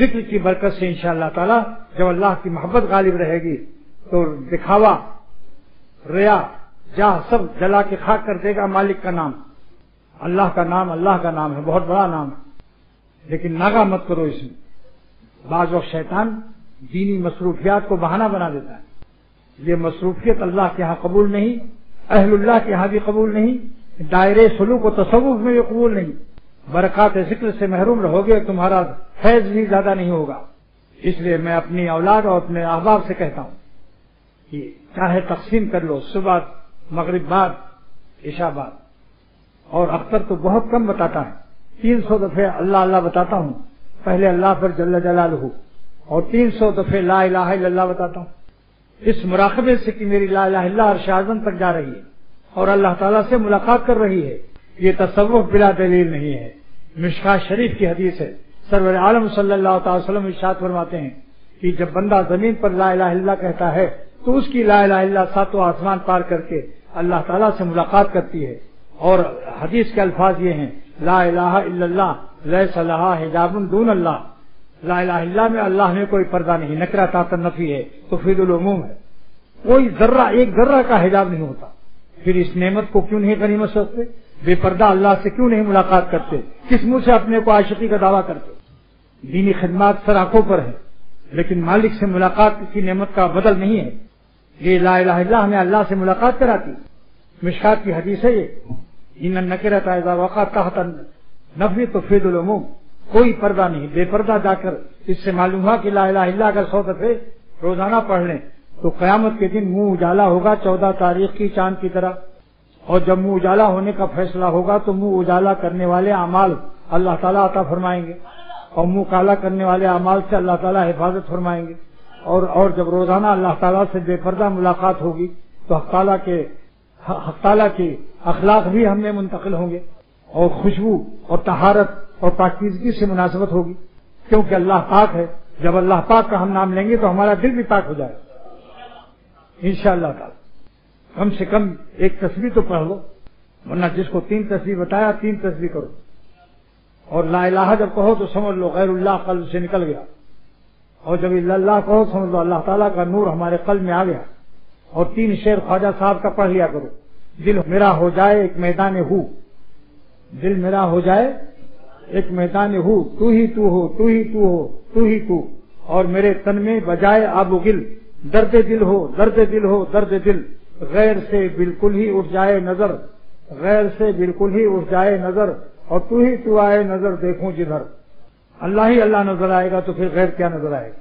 ذکر کی برکت سے انشاءاللہ تعالی جب اللہ کی محبت غالب رہے گی تو دکھاوا، ریا، جاہ سب جلا کے خاک کر دے گا مالک کا نام۔ اللہ کا نام ہے، بہت بڑا نام ہے، لیکن ناغہ مت کرو اس میں۔ بعض وقت شیطان دینی مصروفیات کو بہانہ بنا دیتا ہے، یہ مصروفیت اللہ کے ہاں قبول نہیں، اہل اللہ کے ہاں بھی قبول نہیں، دائرے سلوک و تصوف میں بھی قبول نہیں۔ برکات ذکر سے محروم رہو گے، تمہارا فیض بھی زیادہ نہیں ہوگا۔ اس لیے میں اپنی اولاد اور اپنے احباب سے کہتا ہوں کہ چاہے تقسیم کر لو، صبح مغرب بعد عشاء بعد، اور اختر تو بہت کم بتاتا ہے، 300 دفعے اللہ اللہ بتاتا ہوں، پہلے اللہ پر جل جلالہ، اور 300 دفعے لا الہ الا اللہ بتاتا ہوں، اس مراقبے سے کہ میری لا الہ الا اللہ عرش اعظم تک جا رہی ہے اور اللہ تعالیٰ سے ملاقات کر رہی ہے۔ یہ تصوف بلا دلیل نہیں ہے۔ مشکاۃ شریف کی حدیث ہے، سرور عالم صلی اللہ تعالی وسلم ارشاد فرماتے ہیں کہ جب بندہ زمین پر لا الہ الا اللہ کہتا ہے تو اس کی لا الہ الا اللہ ساتوں آسمان پار کر کے اللہ تعالیٰ سے ملاقات کرتی ہے۔ اور حدیث کے الفاظ یہ ہیں، لا الہ الا اللہ لیس لہا حجاب دون اللہ، لا الہ الا اللہ میں اللہ میں کوئی پردہ نہیں، نکرہ تحت نفی ہے، تفید العموم ہے، کوئی ذرہ ایک ذرہ کا حجاب نہیں ہوتا۔ پھر اس نعمت کو کیوں نہیں غنیمت سمجھتے؟ بے پردہ اللہ سے کیوں نہیں ملاقات کرتے؟ کس منہ سے اپنے کو عاشقی کا دعویٰ کرتے؟ دینی خدمات سر آنکھوں پر ہے، لیکن مالک سے ملاقات کی نعمت کا بدل نہیں ہے۔ یہ لا الہ الا اللہ ہمیں اللہ سے ملاقات کراتی۔ مشکات کی حدیث ہے یہ، ان النکرۃ اذا وقعت تحت نفی تفید العموم، کوئی پردہ نہیں، بے پردہ جا کر اس سے معلوم ہوا کہ لا الہ الا اللہ اگر 100 دفعے روزانہ پڑھ لیں تو قیامت کے دن منہ اجالا ہوگا 14 تاریخ کی چاند کی طرح، اور جب منہ اجالا ہونے کا فیصلہ ہوگا تو منہ اجالا کرنے والے اعمال اللہ تعالیٰ عطا فرمائیں گے، اور منہ کالا کرنے والے اعمال سے اللہ تعالیٰ حفاظت فرمائیں گے۔ اور جب روزانہ اللہ تعالیٰ سے بے پردہ ملاقات ہوگی تو حق تعالیٰ کے اخلاق بھی ہم میں منتقل ہوں گے، اور خوشبو اور طہارت اور پاکیزگی سے مناسبت ہوگی، کیونکہ اللہ پاک ہے۔ جب اللہ پاک کا ہم نام لیں گے تو ہمارا دل بھی پاک ہو جائے گا انشاءاللہ تعالی۔ کم سے کم ایک تسبیح تو پڑھ لو، ورنہ جس کو 3 تسبیح بتایا 3 تسبیح کرو، اور لا الہ جب کہو تو سمجھ لو غیر اللہ قلب سے نکل گیا، اور جب الا اللہ کہو سمجھ لو اللہ تعالیٰ کا نور ہمارے قلب میں آ گیا۔ اور 3 شعر خواجہ صاحب کا پڑھ لیا کرو، دل میرا ہو جائے ایک میدان ہو، دل میرا ہو جائے ایک میدان ہو، تو ہی تو ہو، تو ہی تو ہو، تو ہی تو، اور میرے تن میں بجائے آب و گل، درد دل ہو، درد دل ہو، درد دل، غیر سے بالکل ہی اٹھ جائے نظر، غیر سے بالکل ہی اٹھ جائے نظر، اور تو ہی تو آئے نظر دیکھوں جدھر۔ اللہ ہی اللہ نظر آئے گا تو پھر غیر کیا نظر آئے گا؟